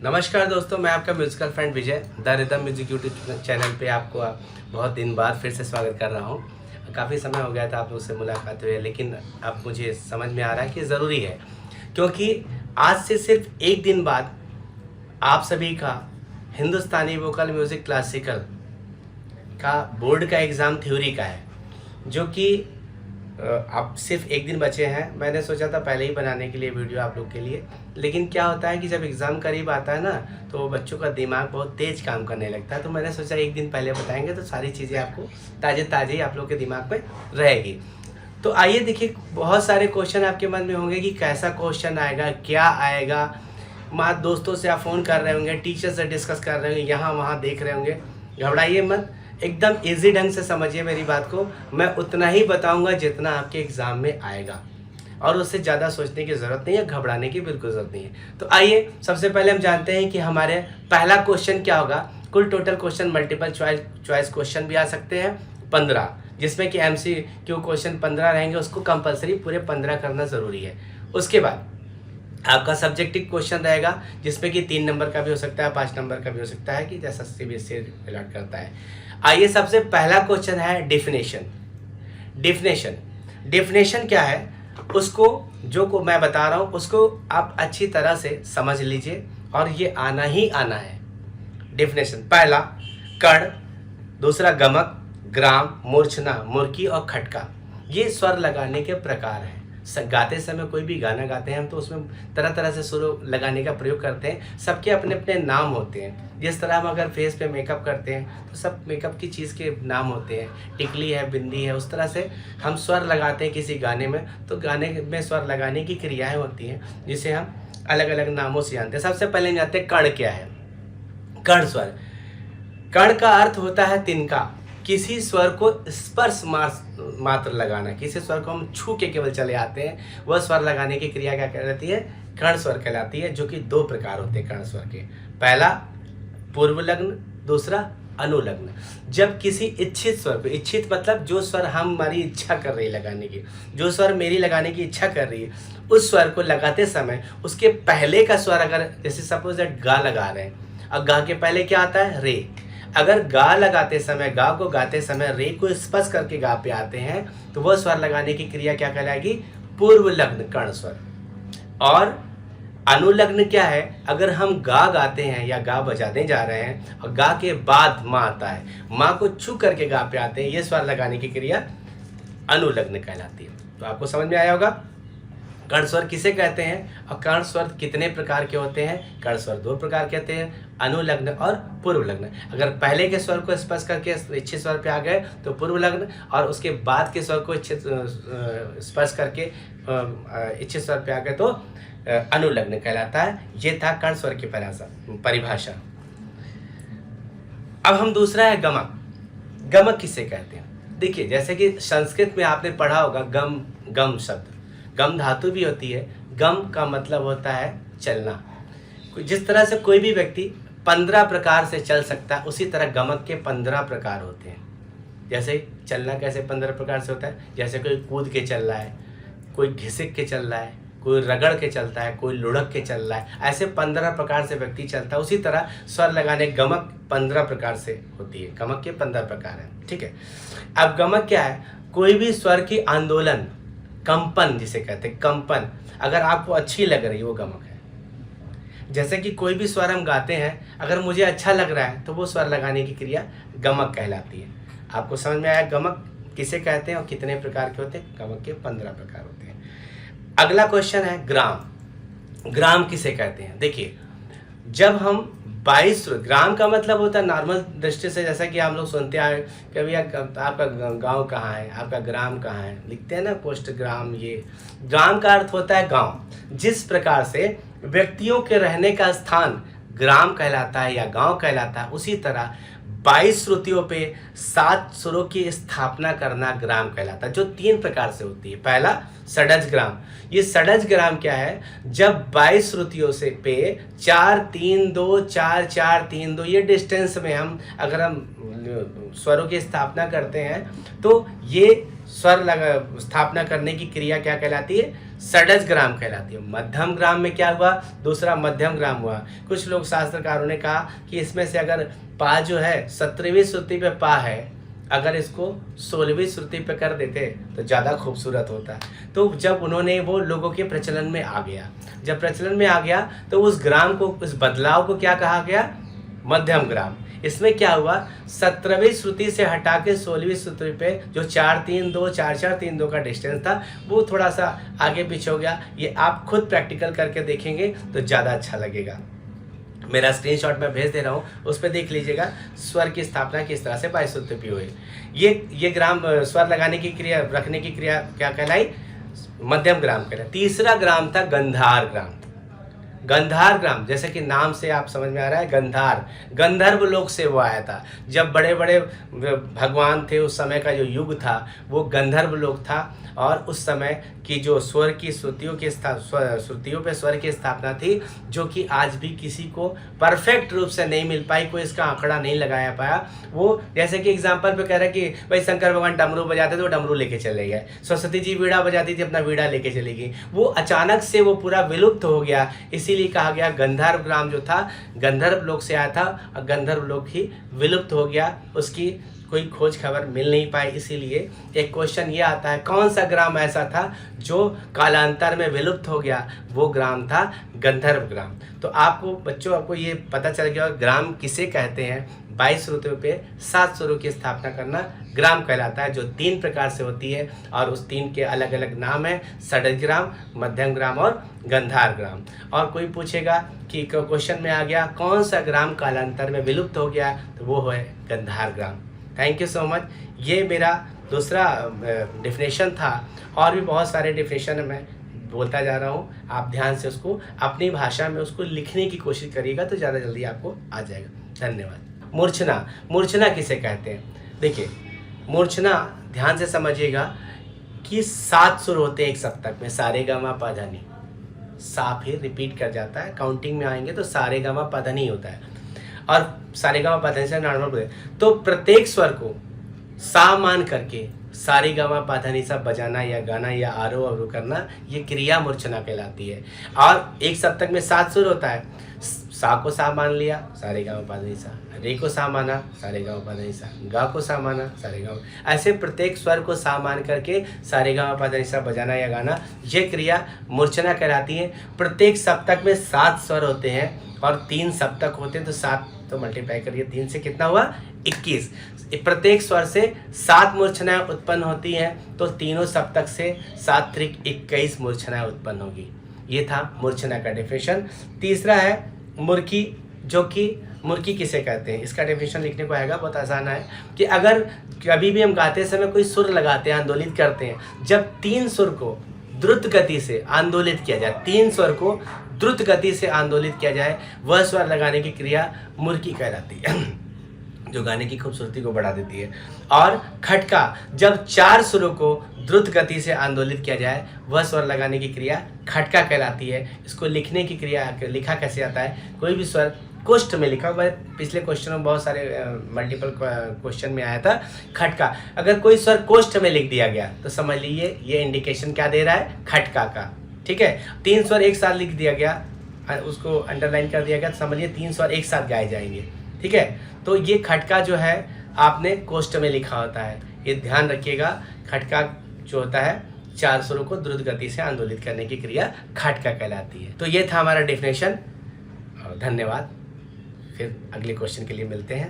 नमस्कार दोस्तों, मैं आपका musical friend Vijay the rhythm music YouTube channel पे आपको बहुत दिन बाद फिर से स्वागत कर रहा हूँ। काफ़ी समय हो गया था आप लोग से मुलाकात हुई, लेकिन अब मुझे समझ में आ रहा है कि ज़रूरी है, क्योंकि आज से सिर्फ एक दिन बाद आप सभी का हिंदुस्तानी वोकल म्यूज़िक क्लासिकल का बोर्ड का एग्ज़ाम थ्योरी का है, जो कि अब सिर्फ एक दिन बचे हैं। मैंने सोचा था पहले ही बनाने के लिए वीडियो आप लोग के लिए, लेकिन क्या होता है कि जब एग्ज़ाम करीब आता है ना, तो बच्चों का दिमाग बहुत तेज़ काम करने लगता है। तो मैंने सोचा एक दिन पहले बताएंगे तो सारी चीज़ें आपको ताज़े आप लोग के दिमाग में रहेगी। तो आइए देखिए, बहुत सारे क्वेश्चन आपके मन में होंगे कि कैसा क्वेश्चन आएगा, क्या आएगा। माँ दोस्तों से आप फ़ोन कर रहे होंगे, टीचर से डिस्कस कर रहे होंगे, यहाँ वहाँ देख रहे होंगे। घबराइए मत, एकदम इजी ढंग से समझिए मेरी बात को। मैं उतना ही बताऊंगा जितना आपके एग्ज़ाम में आएगा, और उससे ज़्यादा सोचने की ज़रूरत नहीं है, घबराने की बिल्कुल ज़रूरत नहीं है। तो आइए सबसे पहले हम जानते हैं कि हमारे पहला क्वेश्चन क्या होगा। कुल total question multiple choice question भी आ सकते हैं 15, जिसमें कि MCQ क्वेश्चन 15 रहेंगे, उसको कंपलसरी पूरे 15 करना ज़रूरी है। उसके बाद आपका सब्जेक्टिव क्वेश्चन रहेगा, जिसमें कि 3 नंबर का भी हो सकता है, 5 नंबर का भी हो सकता है, कि जैसा CBSE अलॉट करता है। आइए सबसे पहला क्वेश्चन है डेफिनेशन। डेफिनेशन क्या है, उसको जो को मैं बता रहा हूँ उसको आप अच्छी तरह से समझ लीजिए, और ये आना ही आना है। डेफिनेशन पहला कण, दूसरा गमक, ग्राम, मूर्छना, मुर्की और खटका। ये स्वर लगाने के प्रकार हैं। गाते समय कोई भी गाना गाते हैं हम, तो उसमें तरह तरह से सुर लगाने का प्रयोग करते हैं। सबके अपने अपने नाम होते हैं। जिस तरह हम अगर फेस पे मेकअप करते हैं तो सब मेकअप की चीज़ के नाम होते हैं, टिकली है, बिंदी है, उस तरह से हम स्वर लगाते हैं किसी गाने में। तो गाने में स्वर लगाने की क्रियाएं होती हैं, जिसे हम अलग अलग नामों से जानते हैं। सबसे पहले जानते हैं कण क्या है। कण स्वर, कण का अर्थ होता है तिनका। किसी स्वर को स्पर्श मात्र लगाना, किसी स्वर को हम छू के केवल चले आते हैं, वह स्वर लगाने की क्रिया क्या कहलाती है, कण स्वर कहलाती है। जो कि 2 प्रकार होते हैं कण स्वर के। पहला पूर्व लग्न, दूसरा अनुलग्न। जब किसी इच्छित स्वर को, इच्छित मतलब जो स्वर हमारी इच्छा कर रही है लगाने की, जो स्वर मेरी लगाने की इच्छा कर रही है, उस स्वर को लगाते समय उसके पहले का स्वर, अगर जैसे सपोज दैट गा लगा रहे हैं, और गा के पहले क्या आता है, रे। अगर गा लगाते समय, गा को गाते समय रे को स्पर्श करके गा पे आते हैं, तो वह स्वर लगाने की क्रिया क्या कहलाएगी, पूर्व लग्न कण स्वर। और अनुलग्न क्या है, अगर हम गा गाते हैं या गा बजाने जा रहे हैं और गा के बाद माँ आता है, माँ को छू करके गा पे आते हैं, ये स्वर लगाने की क्रिया अनुलग्न कहलाती है। तो आपको समझ में आया होगा कण स्वर किसे कहते हैं, और कण स्वर कितने प्रकार के होते हैं। कण स्वर 2 प्रकार के होते हैं, अनुलग्न और पूर्व लग्न। अगर पहले के स्वर को स्पर्श करके इच्छित स्वर पे आ गए तो पूर्व लग्न, और उसके बाद के स्वर को इच्छित स्पर्श करके इच्छित स्वर पे आ गए तो अनुलग्न कहलाता है। ये था कण स्वर की परिभाषा। अब हम दूसरा है गमक। गमक किसे कहते हैं, देखिए जैसे कि संस्कृत में आपने पढ़ा होगा गम शब्द, गम धातु भी होती है। गम का मतलब होता है चलना। जिस तरह से कोई भी व्यक्ति 15 प्रकार से चल सकता है, उसी तरह गमक के 15 प्रकार होते हैं। जैसे चलना कैसे 15 प्रकार से होता है, जैसे कोई कूद के चल रहा है, कोई घिसक के चल रहा है, कोई रगड़ के चलता है, कोई लुढ़क के चल रहा है, ऐसे 15 प्रकार से व्यक्ति चलता है। उसी तरह स्वर लगाने गमक 15 प्रकार से होती है। गमक के 15 प्रकार हैं, ठीक है। अब गमक क्या है, कोई भी स्वर की आंदोलन, कंपन जिसे कहते हैं, कंपन अगर आपको अच्छी लग रही है, वो गमक है। जैसे कि कोई भी स्वर हम गाते हैं, अगर मुझे अच्छा लग रहा है तो वो स्वर लगाने की क्रिया गमक कहलाती है। आपको समझ में आया गमक किसे कहते हैं और कितने प्रकार के होते हैं। गमक के 15 प्रकार होते हैं। अगला क्वेश्चन है ग्राम। ग्राम किसे कहते हैं, देखिए जब हम 22 ग्राम का मतलब होता है नॉर्मल दृष्टि से, जैसा कि हम लोग सुनते हैं कभी आपका गांव कहाँ है, आपका ग्राम कहाँ है, लिखते हैं ना पोस्ट ग्राम। ये ग्राम का अर्थ होता है गांव। जिस प्रकार से व्यक्तियों के रहने का स्थान ग्राम कहलाता है या गांव कहलाता है, उसी तरह 22 श्रुतियों पे 7 सुरों की स्थापना करना ग्राम कहलाता है, जो 3 प्रकार से होती है। पहला षडज ग्राम। ये षडज ग्राम क्या है, जब 22 श्रुतियों से पे 4 3 2 4 4 3 2 ये डिस्टेंस में हम अगर हम स्वरों की स्थापना करते हैं, तो ये स्वर स्थापना करने की क्रिया क्या कहलाती है, षडज ग्राम कहलाती है। मध्यम ग्राम में क्या हुआ, दूसरा मध्यम ग्राम हुआ। कुछ लोग शास्त्रकारों ने कहा कि इसमें से अगर पा जो है 17वीं श्रुति पे पा है, अगर इसको 16वीं श्रुति पे कर देते तो ज़्यादा खूबसूरत होता। तो जब उन्होंने वो लोगों के प्रचलन में आ गया, जब प्रचलन में आ गया तो उस ग्राम को, उस बदलाव को क्या कहा गया, मध्यम ग्राम। इसमें क्या हुआ, 17वीं श्रुति से हटा के 16वीं श्रुति पे जो 4-3-2 4-4-3-2 का डिस्टेंस था वो थोड़ा सा आगे पीछे हो गया। ये आप खुद प्रैक्टिकल करके देखेंगे तो ज़्यादा अच्छा लगेगा। मेरा स्क्रीनशॉट मैं भेज दे रहा हूँ, उस पर देख लीजिएगा स्वर की स्थापना किस तरह से 22 श्रुति पे हुई। ये ग्राम स्वर लगाने की क्रिया, रखने की क्रिया क्या कहलाई, मध्यम ग्राम कहलाई। तीसरा ग्राम था गंधार ग्राम। गंधार ग्राम, जैसे कि नाम से आप समझ में आ रहा है, गंधार, गंधर्व लोक से वो आया था। जब बड़े बड़े भगवान थे, उस समय का जो युग था वो गंधर्व लोक था, और उस समय की जो स्वर की श्रुतियों पे स्वर की स्थापना थी, जो कि आज भी किसी को परफेक्ट रूप से नहीं मिल पाई, कोई इसका आंकड़ा नहीं लगाया पाया। वो जैसे कि एग्जाम्पल पे कह रहा है कि भाई शंकर भगवान डमरू बजाते थे, वो डमरू लेके चले गए, सरस्वती जी वीणा बजाती थी, अपना वीणा लेके चली गई, वो अचानक से वो पूरा विलुप्त हो गया। इसीलिए कहा गया गंधर्व ग्राम जो था गंधर्व लोक से आया था, और गंधर्व लोक ही विलुप्त हो गया, उसकी कोई खोज खबर मिल नहीं पाई। इसीलिए एक क्वेश्चन ये आता है, कौन सा ग्राम ऐसा था जो कालांतर में विलुप्त हो गया, वो ग्राम था गंधर्व ग्राम। तो आपको बच्चों, आपको ये पता चल गया ग्राम किसे कहते हैं। 22 श्रुतियों पे 7 स्वरों की स्थापना करना ग्राम कहलाता है, जो 3 प्रकार से होती है, और उस 3 के अलग अलग नाम है, षडज ग्राम, मध्यम ग्राम और गंधार ग्राम। और कोई पूछेगा कि क्वेश्चन में आ गया कौन सा ग्राम कालांतर में विलुप्त हो गया, तो वो है गंधार ग्राम। Thank you so much. ये मेरा दूसरा डेफिनेशन था, और भी बहुत सारे डेफिनेशन मैं बोलता जा रहा हूँ। आप ध्यान से उसको अपनी भाषा में उसको लिखने की कोशिश करिएगा तो ज़्यादा जल्दी आपको आ जाएगा। धन्यवाद। मूर्छना, मूर्छना किसे कहते हैं? देखिए, मूर्छना ध्यान से समझिएगा कि 7 सुर होते हैं एक सप्तक में, सारे गा मा पा धा नी। सा फिर रिपीट कर जाता है, काउंटिंग में आएंगे तो सारे गा मा पा धा नी होता है, और सारे गा मा पा धा नी से नॉर्मल बोले तो प्रत्येक स्वर को सा मान करके सारे गा मा पा धा नी सा बजाना या गाना या आरोह अवरोह करना, ये क्रिया मूर्छना कहलाती है। और एक सप्तक में 7 सुर होता है, सा को सा मान लिया, सारे गा मा पा धा नी सा, रे को सा माना, सारे गा मा पा धा नी सा, गा को सा माना, सारे गा मा, ऐसे प्रत्येक स्वर को सा मान करके सारे गा मा पा धा नी सा बजाना या गाना, ये क्रिया मूर्छना कहलाती है। प्रत्येक सप्तक में 7 स्वर होते हैं और 3 सप्तक होते हैं, तो 7 तो मल्टीप्लाई करिए 3 से कितना हुआ, 21। प्रत्येक स्वर से 7 मूर्छनाएं उत्पन्न होती हैं, तो तीनों सप्तक से 7 त्रिक 21 मूर्छनाएं उत्पन्न होगी। ये था मूर्छना का डेफिनेशन। तीसरा है मुर्की, जो कि मुर्की किसे कहते हैं, इसका डेफिनेशन लिखने को आएगा, बहुत आसान है कि अगर कभी भी हम गाते समय कोई सुर लगाते हैं, आंदोलित करते हैं, जब 3 सुर को द्रुत गति से आंदोलित किया जाए, 3 स्वर को द्रुत गति से आंदोलित किया जाए, वह स्वर लगाने की क्रिया मुर्की कहलाती है, जो गाने की खूबसूरती को बढ़ा देती है। और खटका, जब 4 सुरों को द्रुत गति से आंदोलित किया जाए, वह स्वर लगाने की क्रिया खटका कहलाती है। इसको लिखने की क्रिया, लिखा कैसे आता है, कोई भी स्वर कोष्ठ में लिखा हुआ है, पिछले क्वेश्चन में बहुत सारे मल्टीपल क्वेश्चन में आया था खटका। अगर कोई स्वर कोष्ठ में लिख दिया गया तो समझ लीजिए ये इंडिकेशन क्या दे रहा है, खटका का। ठीक है, 3 स्वर एक साथ लिख दिया गया, उसको अंडरलाइन कर दिया गया, तो समझिए 3 स्वर एक साथ गाए जाएंगे। ठीक है, तो ये खटका जो है आपने कोष्ठ में लिखा होता है, ये ध्यान रखिएगा। खटका जो होता है 4 स्वरों को द्रुत गति से आंदोलित करने की क्रिया खटका कहलाती है। तो ये था हमारा डेफिनेशन। धन्यवाद। फिर अगले क्वेश्चन के लिए मिलते हैं।